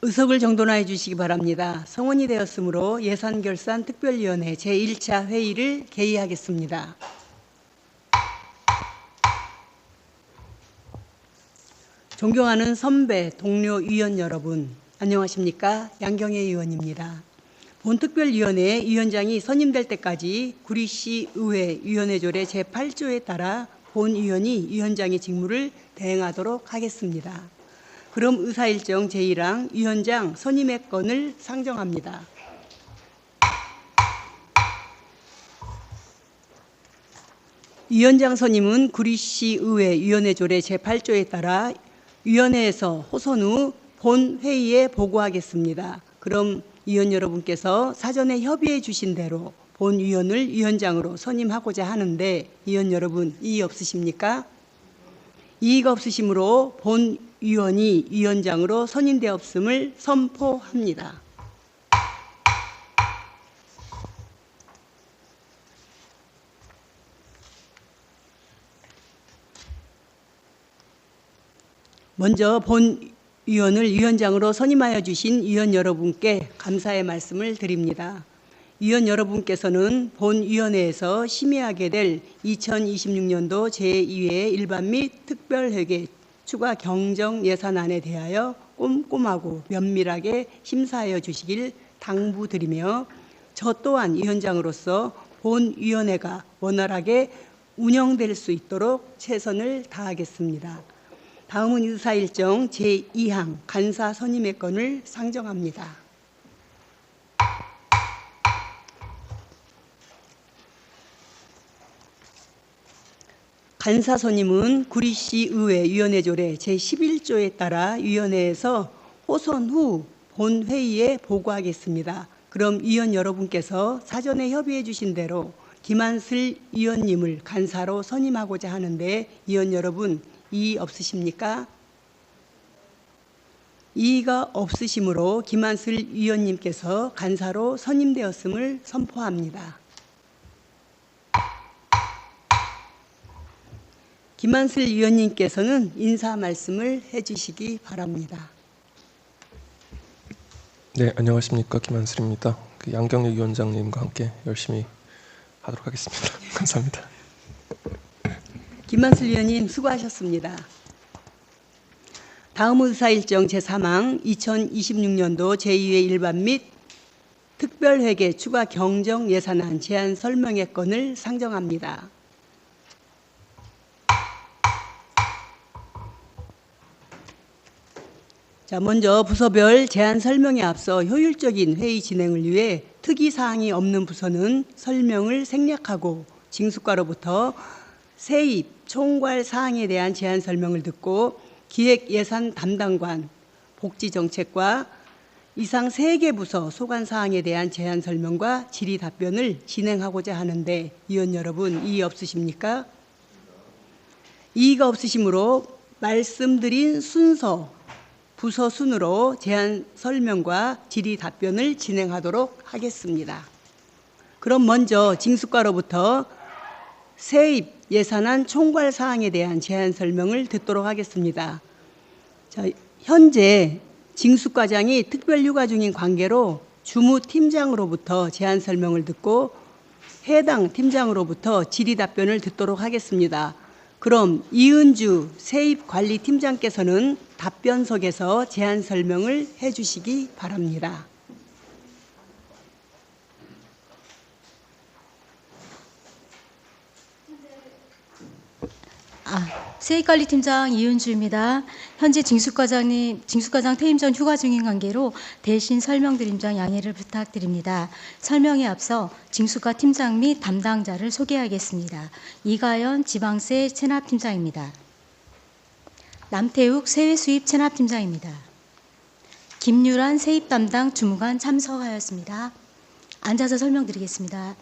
의석을 정돈하여 주시기 바랍니다. 성원이 되었으므로 예산결산특별위원회 제1차 회의를 개의하겠습니다. 존경하는 선배, 동료, 위원 여러분, 안녕하십니까? 양경애 의원입니다. 본특별위원회 위원장이 선임될 때까지 구리시 의회 위원회조례 제8조에 따라 본위원이 위원장의 직무를 대행하도록 하겠습니다. 그럼 의사일정 제1항 위원장 선임의 건을 상정합니다. 위원장 선임은 구리시 의회 위원회조례 제8조에 따라 위원회에서 호선 후 본회의에 보고하겠습니다. 그럼 위원 여러분께서 사전에 협의해 주신 대로 본위원을 위원장으로 선임하고자 하는데 위원 여러분 이의 없으십니까? 이의가 없으시므로 본위원이 위원장으로 선임되었음을 선포합니다. 먼저 본위원을 위원장으로 선임하여 주신 위원 여러분께 감사의 말씀을 드립니다. 위원 여러분께서는 본위원회에서 심의하게 될 2026년도 제2회 일반 및 특별회계 추가 경정 예산안에 대하여 꼼꼼하고 면밀하게 심사하여 주시길 당부드리며 저 또한 위원장으로서 본위원회가 원활하게 운영될 수 있도록 최선을 다하겠습니다. 다음은 의사일정 제2항 간사 선임의 건을 상정합니다. 간사 선임은 구리시 의회 위원회조례 제11조에 따라 위원회에서 호선 후 본회의에 보고하겠습니다. 그럼 위원 여러분께서 사전에 협의해 주신 대로 김한슬 위원님을 간사로 선임하고자 하는데 위원 여러분 이의 없으십니까? 이의가 없으시므로 김한슬 위원님께서 간사로 선임되었음을 선포합니다. 김한슬 위원님께서는 인사 말씀을 해주시기 바랍니다. 네, 안녕하십니까? 김한슬입니다. 양경애 위원장님과 함께 열심히 하도록 하겠습니다. 감사합니다. 김한슬 위원님 수고하셨습니다. 다음 의사일정 제3항 2026년도 제2회 일반 및 특별회계 추가 경정 예산안 제안 설명의 건을 상정합니다. 자, 먼저 부서별 제안 설명에 앞서 효율적인 회의 진행을 위해 특이사항이 없는 부서는 설명을 생략하고 징수과로부터 세입, 총괄 사항에 대한 제안 설명을 듣고 기획예산 담당관, 복지정책과 이상 3개 부서 소관 사항에 대한 제안 설명과 질의 답변을 진행하고자 하는데 위원 여러분 이의 없으십니까? 이의가 없으시므로 말씀드린 순서 부서 순으로 제안 설명과 질의 답변을 진행하도록 하겠습니다. 그럼 먼저 징수과로부터 세입 예산안 총괄 사항에 대한 제안 설명을 듣도록 하겠습니다. 자, 현재 징수과장이 특별휴가 중인 관계로 주무팀장으로부터 제안 설명을 듣고 해당 팀장으로부터 질의 답변을 듣도록 하겠습니다. 그럼 이은주 세입관리팀장께서는 답변석에서 제안 설명을 해주시기 바랍니다. 세입관리팀장 이은주입니다. 현재 징수과장 퇴임 전 휴가 중인 관계로 대신 설명드림 점 양해를 부탁드립니다. 설명에 앞서 징수과 팀장 및 담당자를 소개하겠습니다. 이가연 지방세 체납팀장입니다. 남태욱 세외수입 체납팀장입니다. 김유란 세입 담당 주무관 참석하였습니다. 앉아서 설명드리겠습니다.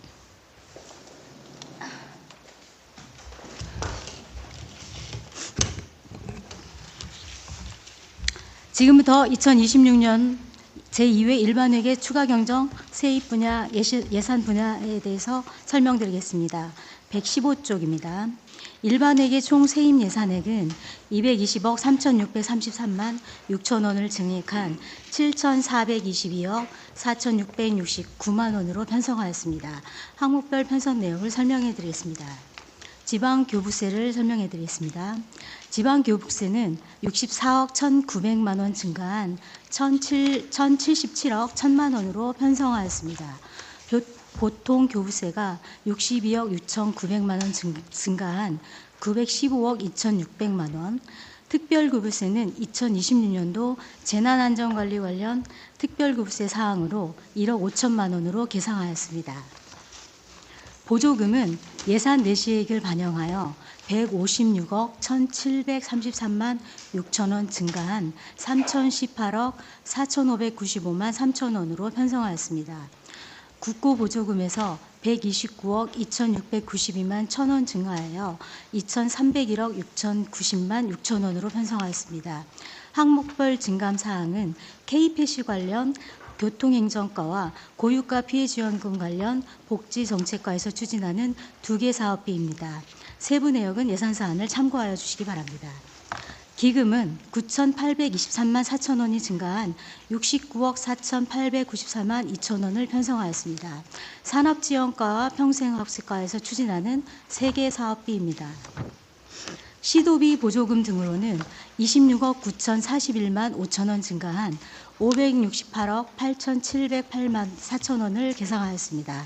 지금부터 2026년 제2회 일반회계 추가 경정 세입 분야 예산 분야에 대해서 설명드리겠습니다. 115쪽입니다. 일반회계 총 세입 예산액은 220억 3,633만 6천 원을 증액한 7,422억 4,669만 원으로 편성하였습니다. 항목별 편성 내역을 설명해 드리겠습니다. 지방교부세를 설명해 드리겠습니다. 지방교부세는 64억 1,900만 원 증가한 1,077억 1,000만 원으로 편성하였습니다. 보통 교부세가 62억 6,900만 원 증가한 915억 2,600만 원, 특별교부세는 2026년도 재난안전관리 관련 특별교부세 사항으로 1억 5천만 원으로 계상하였습니다. 보조금은 예산 내시액을 반영하여 156억 1,733만 6천 원 증가한 3,018억 4,595만 3천 원으로 편성하였습니다. 국고보조금에서 129억 2,692만 1천 원 증가하여 2,301억 6,090만 6천 원으로 편성하였습니다. 항목별 증감 사항은 K패시 관련 교통행정과와 고유가 피해지원금 관련 복지정책과에서 추진하는 2개 사업비입니다. 세부 내역은 예산 사안을 참고하여 주시기 바랍니다. 기금은 9,823만 4천 원이 증가한 69억 4,894만 2천 원을 편성하였습니다. 산업지원과와 평생학습과에서 추진하는 3개 사업비입니다. 시도비 보조금 등으로는 26억 9,041만 5천 원 증가한 568억 8,708만 4천 원을 계상하였습니다.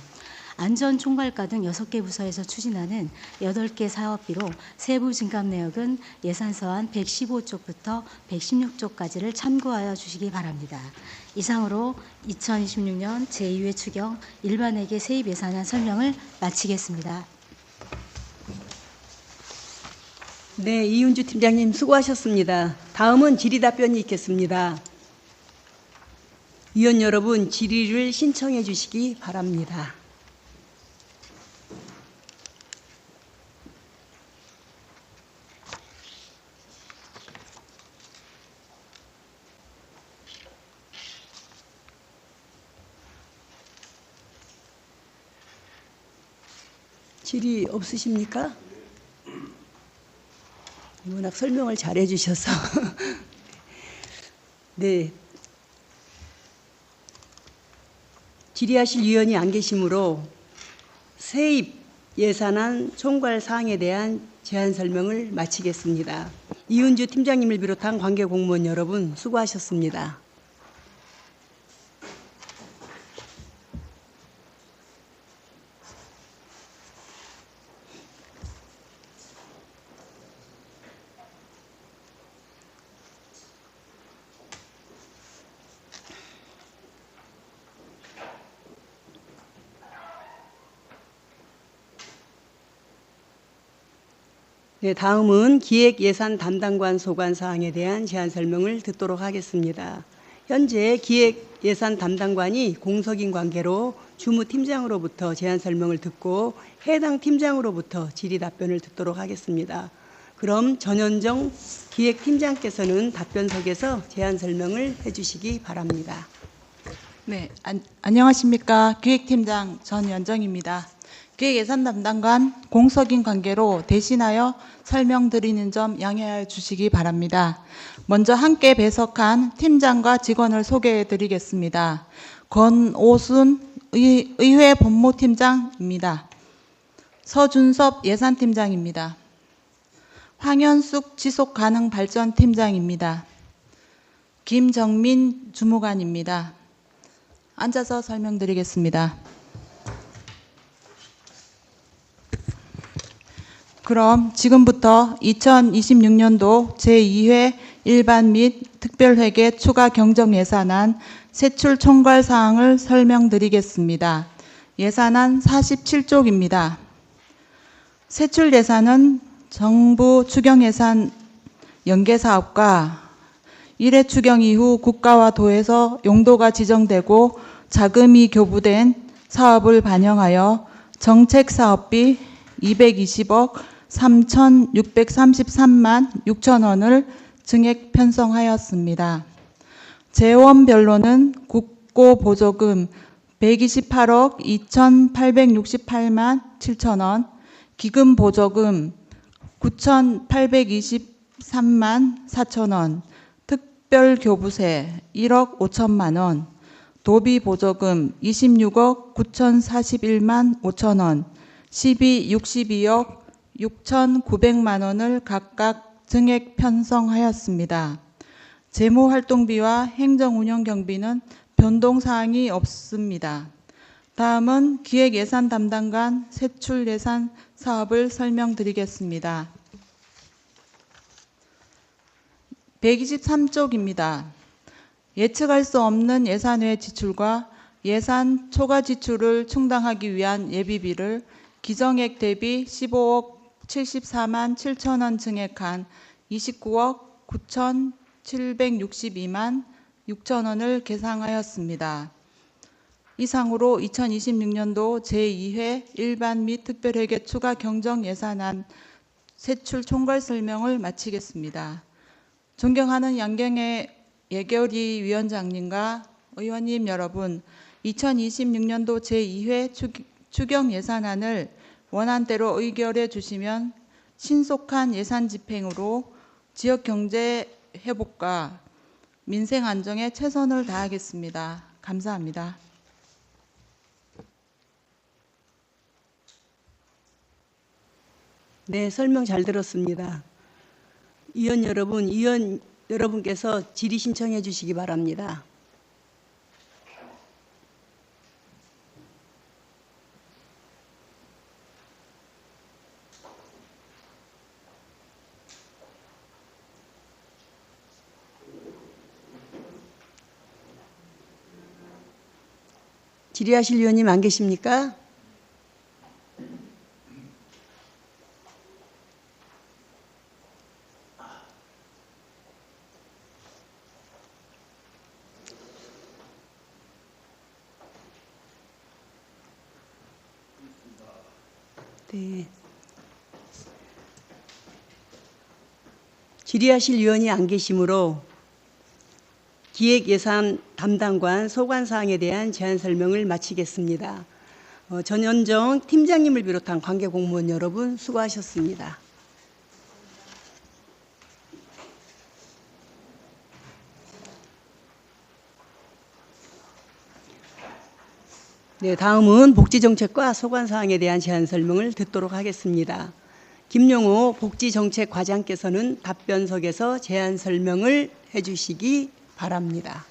안전총괄과 등 6개 부서에서 추진하는 8개 사업비로 세부 증감 내역은 예산서안 115쪽부터 116쪽까지를 참고하여 주시기 바랍니다. 이상으로 2026년 제2회 추경 일반회계 세입 예산안 설명을 마치겠습니다. 네, 이윤주 팀장님 수고하셨습니다. 다음은 질의답변이 있겠습니다. 위원 여러분, 질의를 신청해 주시기 바랍니다. 질의 없으십니까? 워낙 설명을 잘해 주셔서. 네. 질의하실 위원이 안 계시므로 세입 예산안 총괄 사항에 대한 제안 설명을 마치겠습니다. 이은주 팀장님을 비롯한 관계 공무원 여러분 수고하셨습니다. 네, 다음은 기획예산 담당관 소관 사항에 대한 제안 설명을 듣도록 하겠습니다. 현재 기획예산 담당관이 공석인 관계로 주무팀장으로부터 제안 설명을 듣고 해당 팀장으로부터 질의 답변을 듣도록 하겠습니다. 그럼 전현정 기획팀장께서는 답변석에서 제안 설명을 해주시기 바랍니다. 네, 안녕하십니까. 기획팀장 전연정입니다. 기획예산 담당관 공석인 관계로 대신하여 설명드리는 점 양해하여 주시기 바랍니다. 먼저 함께 배석한 팀장과 직원을 소개해 드리겠습니다. 권오순 의회 법무팀장입니다. 서준섭 예산팀장입니다. 황현숙 지속가능발전팀장입니다. 김정민 주무관입니다. 앉아서 설명드리겠습니다. 그럼 지금부터 2026년도 제2회 일반 및 특별회계 추가 경정 예산안 세출 총괄 사항을 설명드리겠습니다. 예산안 47쪽입니다. 세출 예산은 정부 추경 예산 연계 사업과 1회 추경 이후 국가와 도에서 용도가 지정되고 자금이 교부된 사업을 반영하여 정책 사업비 220억 3,633만 6천 원을 증액 편성하였습니다. 재원별로는 국고보조금 128억 2,868만 7천 원, 기금보조금 9,823만 4천 원, 특별교부세 1억 5천만 원, 도비보조금 26억 9,041만 5천 원, 시비 62억 6,900만 원을 각각 증액 편성하였습니다. 재무활동비와 행정운영경비는 변동사항이 없습니다. 다음은 기획예산 담당관 세출예산 사업을 설명드리겠습니다. 123쪽입니다. 예측할 수 없는 예산 외 지출과 예산 초과 지출을 충당하기 위한 예비비를 기정액 대비 15억 74만 7천 원 증액한 29억 9,762만 6천 원을 계상하였습니다. 이상으로 2026년도 제2회 일반 및 특별회계 추가 경정 예산안 세출 총괄 설명을 마치겠습니다. 존경하는 양경애 예결위 위원장님과 의원님 여러분, 2026년도 제2회 추경 예산안을 원안대로 의결해 주시면 신속한 예산 집행으로 지역 경제 회복과 민생 안정에 최선을 다하겠습니다. 감사합니다. 네, 설명 잘 들었습니다. 의원 여러분께서 질의 신청해 주시기 바랍니다. 질의하실 의원님 안 계십니까? 네. 질의하실 의원이 안 계시므로 기획예산 담당관 소관사항에 대한 제안 설명을 마치겠습니다. 전현정 팀장님을 비롯한 관계공무원 여러분 수고하셨습니다. 네, 다음은 복지정책과 소관사항에 대한 제안 설명을 듣도록 하겠습니다. 김용호 복지정책과장께서는 답변석에서 제안 설명을 해주시기 바랍니다.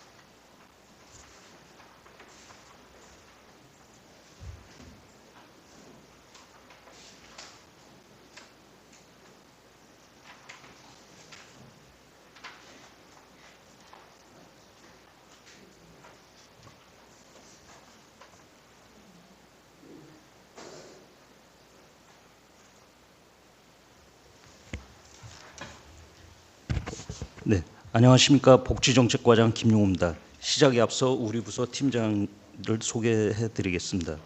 네, 안녕하십니까. 복지정책과장 김용호입니다. 시작에 앞서 우리 부서 팀장을 소개해 드리겠습니다.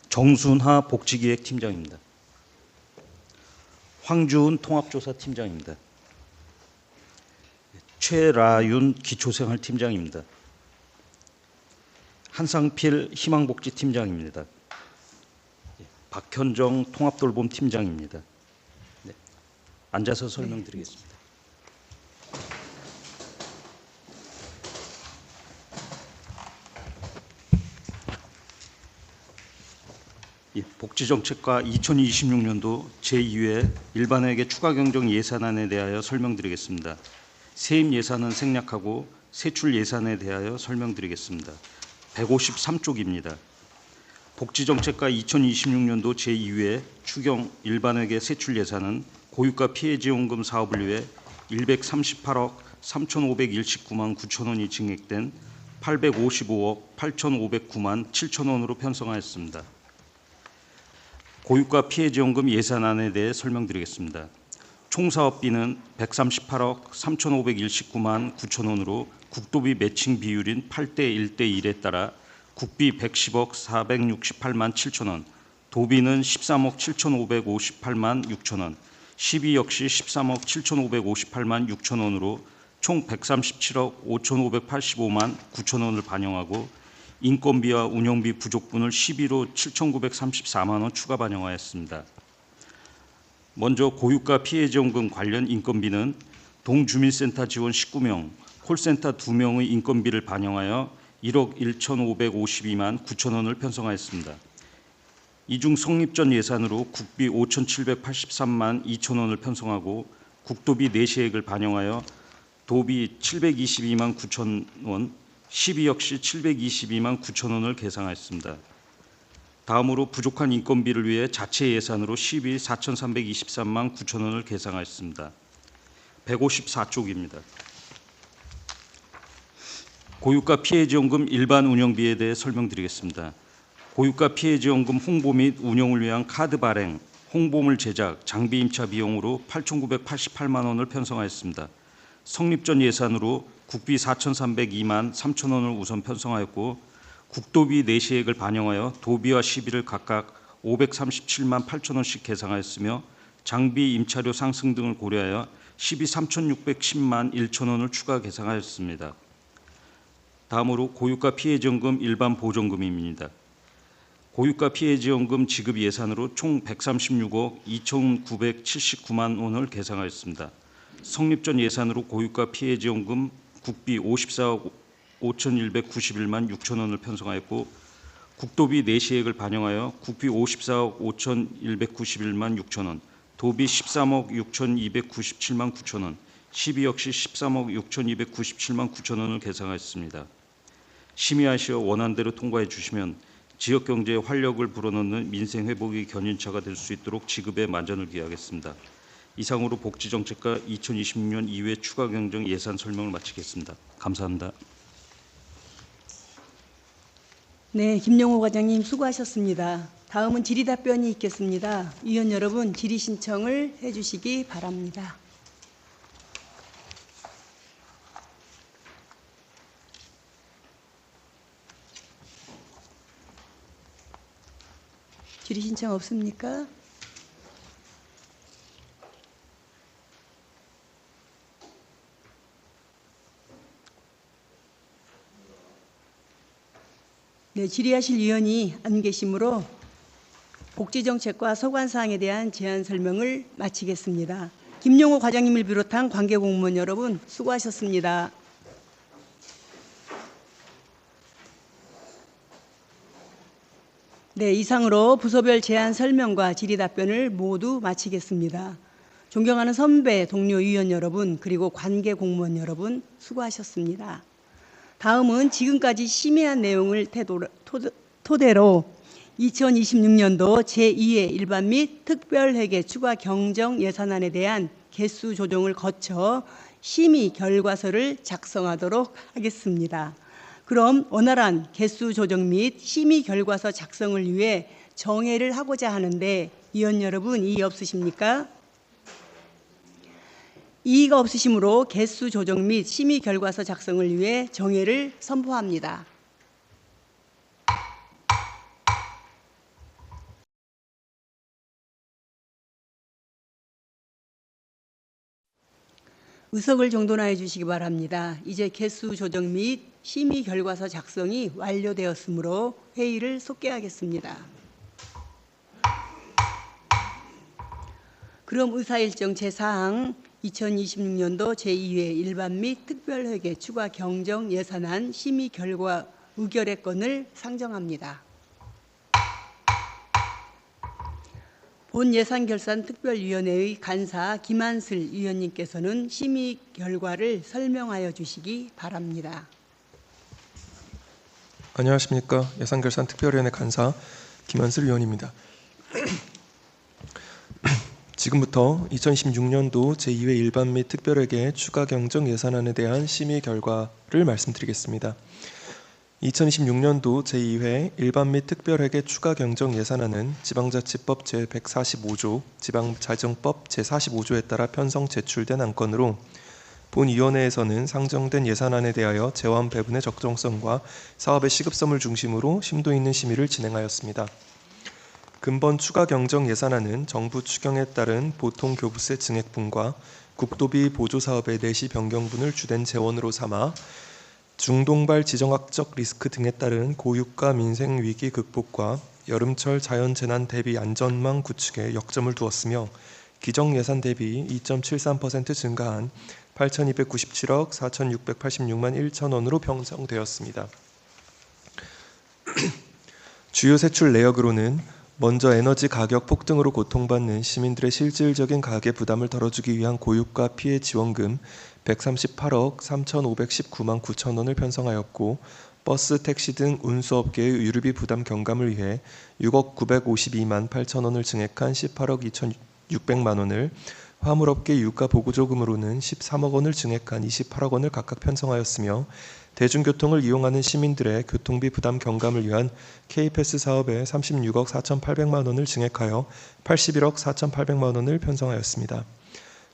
정순하 복지기획팀장입니다. 황주은 통합조사팀장입니다. 최라윤 기초생활팀장입니다. 한상필 희망복지팀장입니다. 박현정 통합돌봄팀장입니다. 네, 앉아서 설명드리겠습니다. 복지정책과 2026년도 제2회 일반회계 추가경정 예산안에 대하여 설명드리겠습니다. 세입 예산은 생략하고 세출 예산에 대하여 설명드리겠습니다. 153쪽입니다. 복지정책과 2026년도 제2회 추경 일반회계 세출 예산은 고유가 피해지원금 사업을 위해 138억 3,519만 9천 원이 증액된 855억 8,509만 7천 원으로 편성하였습니다. 고유가 피해지원금 예산안에 대해 설명드리겠습니다. 총사업비는 138억 3,519만 9천 원으로 국도비 매칭 비율인 8대 1대 1에 따라 국비 110억 468만 7천 원, 도비는 13억 7,558만 6천 원, 시비 역시 13억 7,558만 6천 원으로 총 137억 5,585만 9천 원을 반영하고 인건비와 운영비 부족분을 12로 7,934만 원 추가 반영하였습니다. 먼저 고유가 피해지원금 관련 인건비는 동주민센터 직원 19명, 콜센터 2명의 인건비를 반영하여 1억 1,552만 9천 원을 편성하였습니다. 이 중 성립 전 예산으로 국비 5,783만 2천 원을 편성하고 국도비 내시액을 반영하여 도비 722만 9천 원, 시비 역시 722만 9천 원을 계상하였습니다. 다음으로 부족한 인건비를 위해 자체 예산으로 시비 4,323만 9천 원을 계상하였습니다. 154쪽입니다. 고유가 피해지원금 일반 운영비에 대해 설명드리겠습니다. 고유가 피해지원금 홍보 및 운영을 위한 카드 발행, 홍보물 제작, 장비 임차 비용으로 8,988만 원을 편성하였습니다. 성립 전 예산으로 국비 4,302만 3천 원을 우선 편성하였고 국도비 내시액을 반영하여 도비와 시비를 각각 537만 8천 원씩 계상하였으며 장비 임차료 상승 등을 고려하여 시비 3,610만 1천 원을 추가 계상하였습니다. 다음으로 고유가 피해지원금 일반 보전금입니다. 고유가 피해지원금 지급 예산으로 총 136억 2,979만 원을 계상하였습니다. 성립 전 예산으로 고유가 피해지원금 국비 54억 5,191만 6천 원을 편성하였고 국도비 내시액을 반영하여 국비 54억 5,191만 6천 원, 도비 13억 6,297만 9천 원, 시비 역시 13억 6,297만 9천 원을 계상하였습니다. 심의하시어 원안대로 통과해 주시면 지역경제에 활력을 불어넣는 민생 회복의 견인차가 될 수 있도록 지급에 만전을 기하겠습니다. 이상으로 복지정책과 2026년 이후의 추가 경정 예산 설명을 마치겠습니다. 감사합니다. 네, 김용호 과장님 수고하셨습니다. 다음은 질의답변이 있겠습니다. 위원 여러분, 질의 신청을 해주시기 바랍니다. 질의 신청 없습니까? 네, 질의하실 위원이 안 계시므로 복지정책과 소관사항에 대한 제안 설명을 마치겠습니다. 김용호 과장님을 비롯한 관계공무원 여러분 수고하셨습니다. 네, 이상으로 부서별 제안 설명과 질의 답변을 모두 마치겠습니다. 존경하는 선배, 동료 위원 여러분, 그리고 관계 공무원 여러분 수고하셨습니다. 다음은 지금까지 심의한 내용을 토대로 2026년도 제2회 일반 및 특별회계 추가 경정 예산안에 대한 개수 조정을 거쳐 심의 결과서를 작성하도록 하겠습니다. 그럼 원활한 개수 조정 및 심의 결과서 작성을 위해 정회를 하고자 하는데 위원 여러분 이의 없으십니까? 이의가 없으시므로 개수 조정 및 심의 결과서 작성을 위해 정회를 선포합니다. 의석을 정돈하여 주시기 바랍니다. 이제 개수 조정 및 심의 결과서 작성이 완료되었으므로 회의를 속개하겠습니다. 그럼 의사일정 제4항 2026년도 제2회 일반 및 특별회계 추가 경정 예산안 심의 결과 의결의 건을 상정합니다. 본예산결산특별위원회의 간사 김한슬 위원님께서는 심의 결과를 설명하여 주시기 바랍니다. 안녕하십니까. 예산결산특별위원회 간사 김한슬 위원입니다. 지금부터 2026년도 제2회 일반 및 특별회계 추가 경정 예산안에 대한 심의 결과를 말씀드리겠습니다. 2026년도 제2회 일반 및 특별회계 추가 경정 예산안은 지방자치법 제145조, 지방자정법 제45조에 따라 편성 제출된 안건으로 본위원회에서는 상정된 예산안에 대하여 재원 배분의 적정성과 사업의 시급성을 중심으로 심도 있는 심의를 진행하였습니다. 근본 추가 경정 예산안은 정부 추경에 따른 보통 교부세 증액분과 국도비 보조사업의 내시 변경분을 주된 재원으로 삼아 중동발 지정학적 리스크 등에 따른 고유가 민생 위기 극복과 여름철 자연재난 대비 안전망 구축에 역점을 두었으며 기정 예산 대비 2.73% 증가한 8,297억 4,686만 1천 원으로 편성되었습니다. 주요 세출 내역으로는 먼저 에너지 가격 폭등으로 고통받는 시민들의 실질적인 가계 부담을 덜어주기 위한 고유가 피해 지원금 138억 3,519만 9천 원을 편성하였고, 버스, 택시 등 운수업계의 유류비 부담 경감을 위해 6억 952만 8천 원을 증액한 18억 2,600만 원을, 화물업계 유가 보조금으로는 13억 원을 증액한 28억 원을 각각 편성하였으며, 대중교통을 이용하는 시민들의 교통비 부담 경감을 위한 K패스 사업에 36억 4,800만 원을 증액하여 81억 4,800만 원을 편성하였습니다.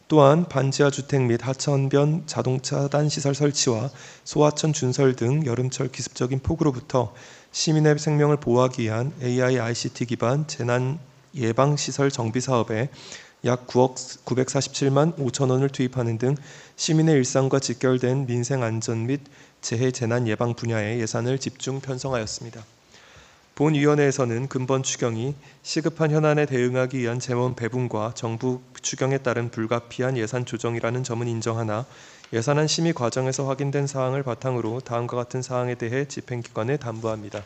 또한 반지하 주택 및 하천변 자동차 단시설 설치와 소하천 준설 등 여름철 기습적인 폭우로부터 시민의 생명을 보호하기 위한 AI ICT 기반 재난 예방 시설 정비 사업에 약 9억 947만 5천 원을 투입하는 등 시민의 일상과 직결된 민생 안전 및 재해 재난 예방 분야의 예산을 집중 편성하였습니다. 본위원회에서는 근본 추경이 시급한 현안에 대응하기 위한 재원 배분과 정부 추경에 따른 불가피한 예산 조정이라는 점은 인정하나, 예산안 심의 과정에서 확인된 사항을 바탕으로 다음과 같은 사항에 대해 집행기관에 당부합니다.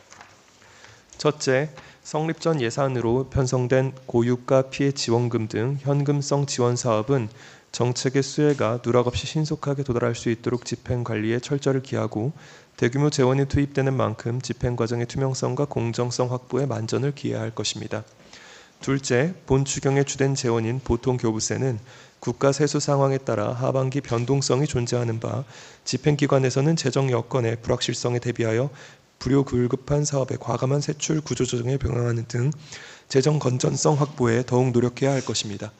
첫째, 성립 전 예산으로 편성된 고유가 피해 지원금 등 현금성 지원 사업은 정책의 수혜가 누락 없이 신속하게 도달할 수 있도록 집행 관리에 철저를 기하고, 대규모 재원이 투입되는 만큼 집행 과정의 투명성과 공정성 확보에 만전을 기해야 할 것입니다. 둘째, 본 추경의 주된 재원인 보통교부세는 국가 세수 상황에 따라 하반기 변동성이 존재하는 바, 집행기관에서는 재정 여건의 불확실성에 대비하여 불효불급한 사업의 과감한 세출 구조조정에 병행하는 등 재정 건전성 확보에 더욱 노력해야 할 것입니다.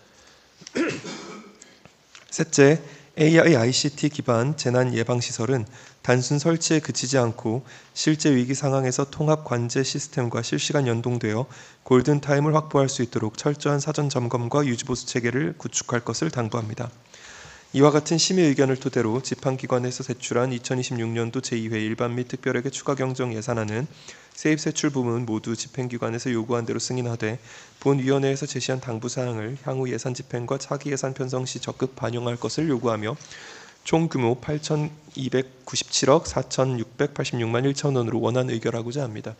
셋째, AI ICT 기반 재난 예방 시설은 단순 설치에 그치지 않고 실제 위기 상황에서 통합 관제 시스템과 실시간 연동되어 골든 타임을 확보할 수 있도록 철저한 사전 점검과 유지 보수 체계를 구축할 것을 당부합니다. 이와 같은 심의 의견을 토대로 지방기관에서 제출한 2026년도 제2회 일반 및 특별회계 추가 경정 예산안은 세입 세출 부분 모두 집행기관에서 요구한 대로 승인하되, 본위원회에서 제시한 당부사항을 향후 예산 집행과 차기 예산 편성 시 적극 반영할 것을 요구하며, 총 규모 8,297억 4,686만 1천 원으로 원안 의결하고자 합니다.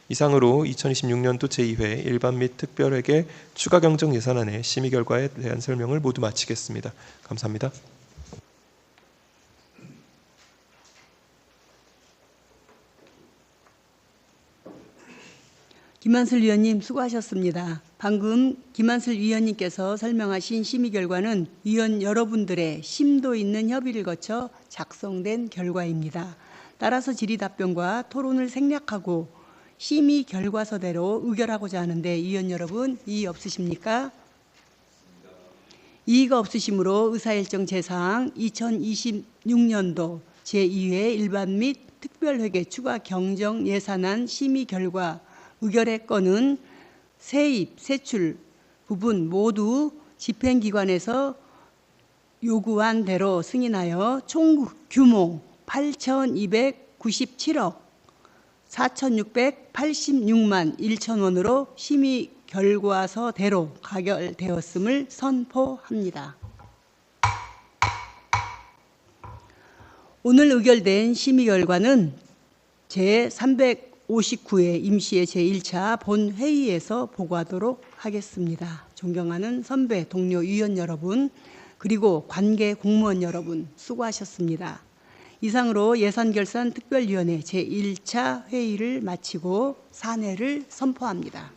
이상으로 2026년도 제2회 일반 및 특별회계 추가 경정 예산안의 심의 결과에 대한 설명을 모두 마치겠습니다. 감사합니다. 김한슬 위원님 수고하셨습니다. 방금 김한슬 위원님께서 설명하신 심의 결과는 위원 여러분들의 심도 있는 협의를 거쳐 작성된 결과입니다. 따라서 질의 답변과 토론을 생략하고 심의 결과서대로 의결하고자 하는데, 위원 여러분 이의 없으십니까? 이의가 없으시므로 의사일정 제사항 2026년도 제2회 일반 및 특별회계 추가 경정 예산안 심의 결과 의결의 건은 세입, 세출 부분 모두 집행기관에서 요구한 대로 승인하여 총 규모 8,297억 4,686만 1천 원으로 심의 결과서대로 가결되었음을 선포합니다. 오늘 의결된 심의 결과는 제359회 임시의 제1차 본회의에서 보고하도록 하겠습니다. 존경하는 선배 동료 위원 여러분, 그리고 관계 공무원 여러분 수고하셨습니다. 이상으로 예산결산 특별위원회 제1차 회의를 마치고 산회를 선포합니다.